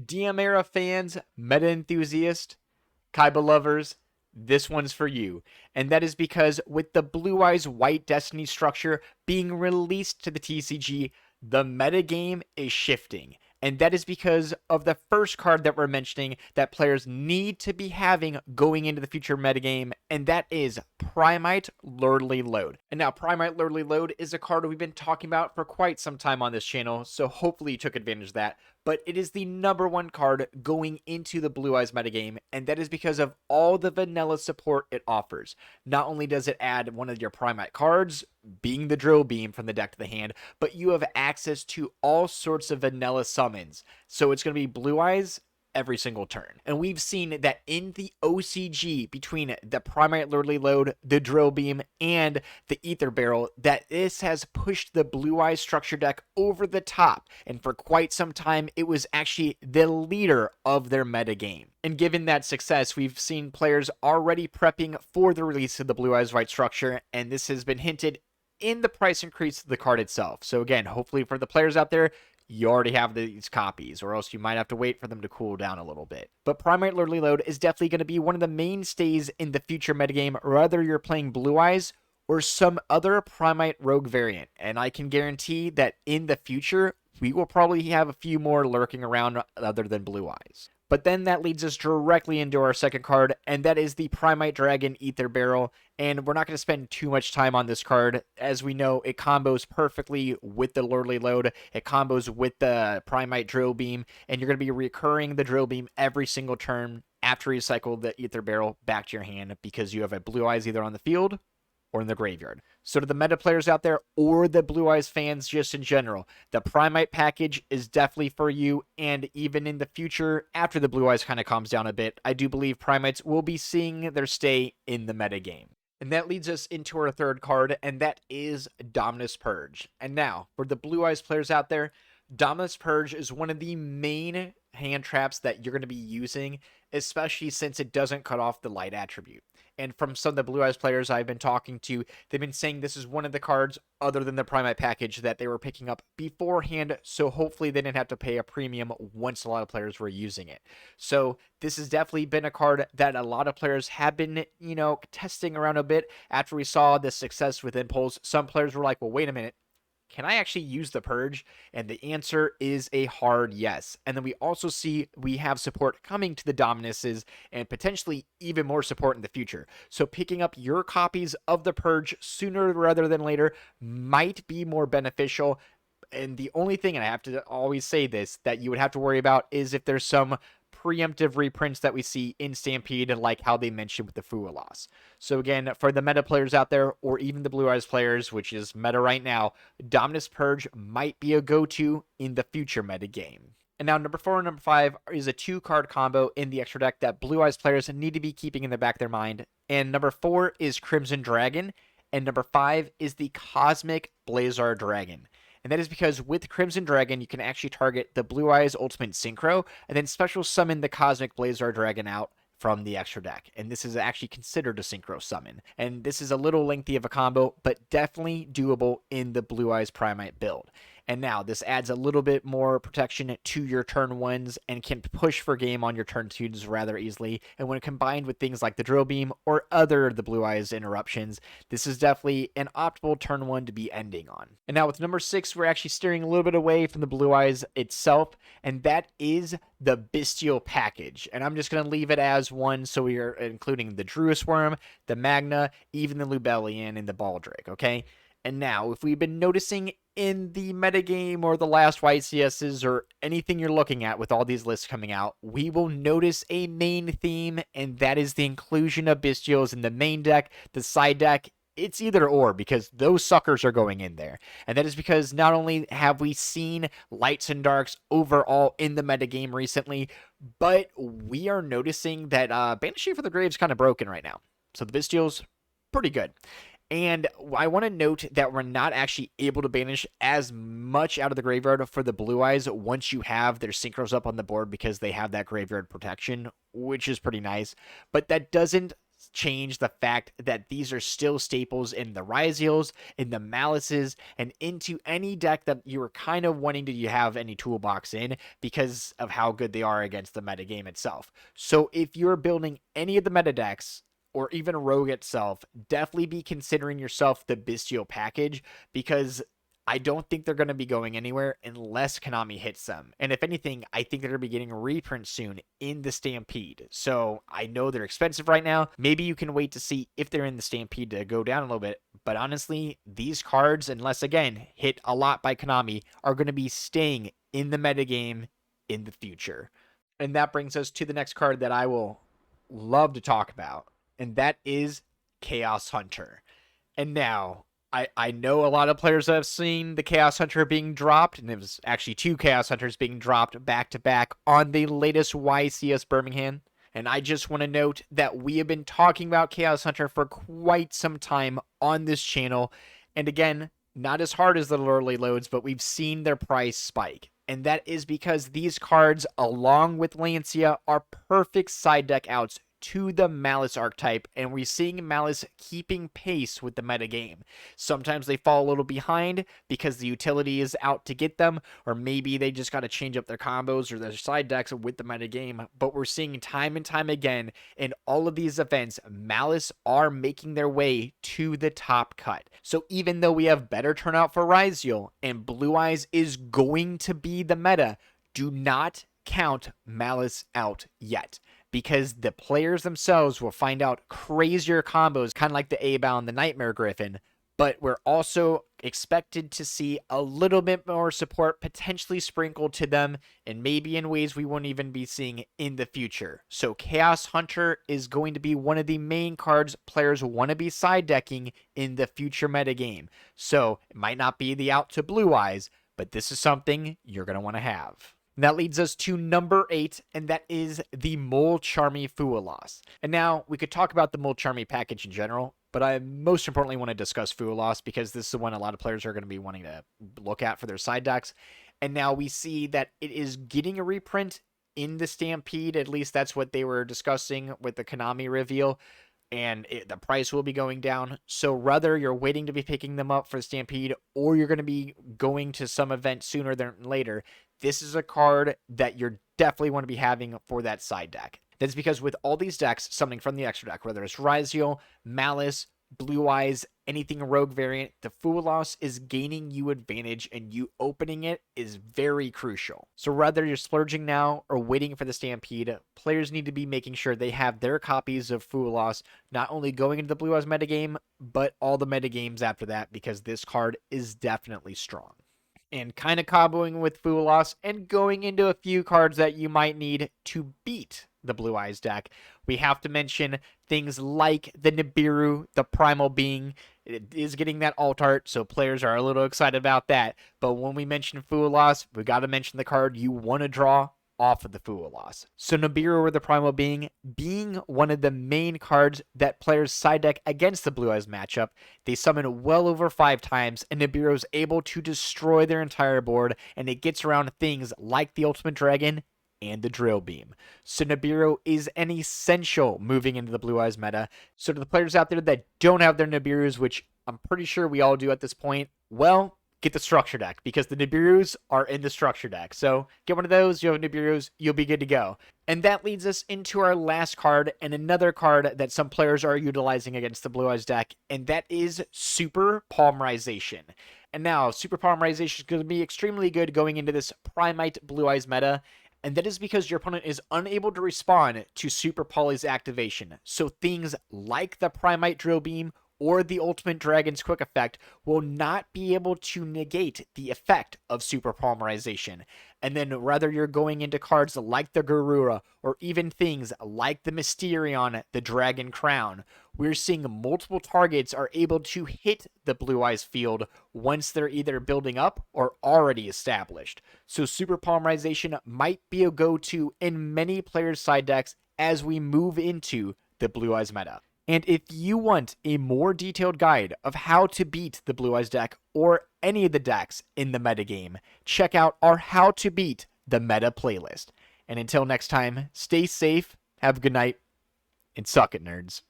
DM era fans, meta enthusiasts, Kaiba lovers, this one's for you. And that is because with the Blue Eyes White Destiny structure being released to the TCG, the metagame is shifting. And that is because of the first card that we're mentioning that players need to be having going into the future metagame, and that is Primite Lordly Load. And now, Primite Lordly Load is a card we've been talking about for quite some time on this channel, so hopefully you took advantage of that. But it is the #1 card going into the Blue Eyes metagame, and that is because of all the vanilla support it offers. Not only does it add one of your Primite cards, being the Drill Beam from the deck to the hand, but you have access to all sorts of vanilla summons. So it's going to be Blue Eyes every single turn. And we've seen that in the OCG between the Primite Lordly Load, the Drill Beam, and the Ether Barrel, that this has pushed the Blue Eyes structure deck over the top. And for quite some time, it was actually the leader of their meta game. And given that success, we've seen players already prepping for the release of the Blue Eyes White structure, and this has been hinted in the price increase of the card itself. So again, hopefully for the players out there, you already have these copies, or else you might have to wait for them to cool down a little bit. But Primite Lordly Load is definitely going to be one of the mainstays in the future metagame, whether you're playing Blue Eyes or some other Primite Rogue variant. And I can guarantee that in the future, we will probably have a few more lurking around other than Blue Eyes. But then that leads us directly into our second card, and that is the Primite Dragon Ether Barrel. And we're not going to spend too much time on this card. As we know, it combos perfectly with the Lordly Load. It combos with the Primite Drill Beam, and you're going to be recurring the Drill Beam every single turn after you cycle the Ether Barrel back to your hand because you have a Blue Eyes either on the field or in the graveyard. So to the meta players out there or the Blue Eyes fans just in general, the Primite package is definitely for you, and even in the future, after the Blue Eyes kind of calms down a bit, I do believe Primates will be seeing their stay in the meta game. And that leads us into our third card, and that is Dominus Purge. And now, for the Blue Eyes players out there, Dominus Purge is one of the main hand traps that you're going to be using, especially since it doesn't cut off the light attribute. And from some of the Blue Eyes players I've been talking to, they've been saying this is one of the cards, other than the Primite package, that they were picking up beforehand, so hopefully they didn't have to pay a premium once a lot of players were using it. So this has definitely been a card that a lot of players have been, testing around a bit. After we saw the success with Impulse, some players were like, well, wait a minute, can I actually use the Purge? And the answer is a hard yes. And then we also see we have support coming to the Dominuses and potentially even more support in the future. So picking up your copies of the Purge sooner rather than later might be more beneficial. And the only thing, and I have to always say this, that you would have to worry about is if there's some preemptive reprints that we see in Stampede, like how they mentioned with the Fua loss. So again, for the meta players out there, or even the Blue Eyes players, which is meta right now, Dominus Purge might be a go-to in the future meta game. And now number 4 and number 5 is a 2-card combo in the extra deck that Blue Eyes players need to be keeping in the back of their mind. And number 4 is Crimson Dragon, and number 5 is the Cosmic Blazar Dragon. And that is because with Crimson Dragon, you can actually target the Blue Eyes Ultimate Synchro, and then special summon the Cosmic Blazar Dragon out from the extra deck. And this is actually considered a Synchro summon. And this is a little lengthy of a combo, but definitely doable in the Blue Eyes Primite build. And now this adds a little bit more protection to your turn 1s and can push for game on your turn 2s rather easily. And when combined with things like the Drill Beam or other the Blue Eyes interruptions, this is definitely an optimal turn 1 to be ending on. And now with number 6, we're actually steering a little bit away from the Blue Eyes itself, and that is the Bestial package. And I'm just going to leave it as one, so we are including the Druis Worm, the Magna, even the Lubellian, and the Baldric, okay? And now, if we've been noticing in the metagame or the last YCSs or anything you're looking at with all these lists coming out, we will notice a main theme, and that is the inclusion of Bestials in the main deck, the side deck. It's either or, because those suckers are going in there. And that is because not only have we seen Lights and Darks overall in the metagame recently, but we are noticing that Banishing for the Grave is kind of broken right now. So the Bestials, pretty good. And I want to note that we're not actually able to banish as much out of the graveyard for the Blue Eyes once you have their synchros up on the board, because they have that graveyard protection, which is pretty nice. But that doesn't change the fact that these are still staples in the Ryziels, in the Malices, and into any deck that you were kind of wanting to have any toolbox in because of how good they are against the metagame itself. So if you're building any of the meta decks, or even Rogue itself, definitely be considering yourself the Bestial package, because I don't think they're going to be going anywhere unless Konami hits them. And if anything, I think they're going to be getting reprints soon in the Stampede. So I know they're expensive right now. Maybe you can wait to see if they're in the Stampede to go down a little bit. But honestly, these cards, unless again hit a lot by Konami, are going to be staying in the metagame in the future. And that brings us to the next card that I will love to talk about, and that is Chaos Hunter. And now, I know a lot of players have seen the Chaos Hunter being dropped, and it was actually 2 Chaos Hunters being dropped back to back on the latest YCS Birmingham. And I just want to note that we have been talking about Chaos Hunter for quite some time on this channel. And again, not as hard as the early loads, but we've seen their price spike. And that is because these cards, along with Lancia, are perfect side deck outs to the Malice archetype, and we're seeing Malice keeping pace with the metagame. Sometimes they fall a little behind because the utility is out to get them, or maybe they just got to change up their combos or their side decks with the metagame, but we're seeing time and time again in all of these events, Malice are making their way to the top cut. So even though we have better turnout for Ryziel, and Blue Eyes is going to be the meta, do not count Malice out yet, because the players themselves will find out crazier combos, kind of like the A-Bound, the Nightmare Griffin, but we're also expected to see a little bit more support potentially sprinkled to them, and maybe in ways we won't even be seeing in the future. So Chaos Hunter is going to be one of the main cards players want to be side decking in the future metagame. So it might not be the out to Blue Eyes, but this is something you're going to want to have. And that leads us to number 8, and that is the Mole Charmy Fualos. And now we could talk about the Mole Charmy package in general, but I most importantly want to discuss Fualos because this is the one a lot of players are going to be wanting to look at for their side decks. And now we see that it is getting a reprint in the Stampede. At least that's what they were discussing with the Konami reveal. And the price will be going down. So whether you're waiting to be picking them up for the Stampede or you're going to be going to some event sooner than later, this is a card that you're definitely want to be having for that side deck. That's because with all these decks, something from the extra deck, whether it's Ryziel, Malice, Blue Eyes, anything Rogue variant, the Fualos is gaining you advantage, and you opening it is very crucial. So whether you're splurging now or waiting for the Stampede, players need to be making sure they have their copies of Fualos not only going into the Blue Eyes metagame, but all the metagames after that, because this card is definitely strong. And kind of comboing with Fualos and going into a few cards that you might need to beat the Blue Eyes deck, we have to mention things like the Nibiru, the Primal Being. It is getting that alt art, so players are a little excited about that. But when we mention Fualos, we got to mention the card you want to draw off of the Fualos. So Nibiru, or the Primal Being one of the main cards that players side deck against the Blue Eyes matchup, they summon well over 5 times, and Nibiru is able to destroy their entire board, and it gets around things like the Ultimate Dragon and the Drill Beam. So Nibiru is an essential moving into the Blue Eyes meta. So to the players out there that don't have their Nibirus, which I'm pretty sure we all do at this point, well, get the structure deck, because the Nibirus are in the structure deck. So get one of those, you have Nibirus, you'll be good to go. And that leads us into our last card, and another card that some players are utilizing against the Blue Eyes deck, and that is Super Polymerization. And now, Super Polymerization is going to be extremely good going into this Primite Blue Eyes meta, and that is because your opponent is unable to respond to Super Poly's activation. So things like the Primite Drill Beam or the Ultimate Dragon's Quick Effect will not be able to negate the effect of Super Polymerization. And then whether you're going into cards like the Garura, or even things like the Mysterion, the Dragon Crown, we're seeing multiple targets are able to hit the Blue Eyes field once they're either building up or already established. So Super Polymerization might be a go-to in many players' side decks as we move into the Blue Eyes meta. And if you want a more detailed guide of how to beat the Blue Eyes deck or any of the decks in the metagame, check out our How to Beat the Meta playlist. And until next time, stay safe, have a good night, and suck it, nerds.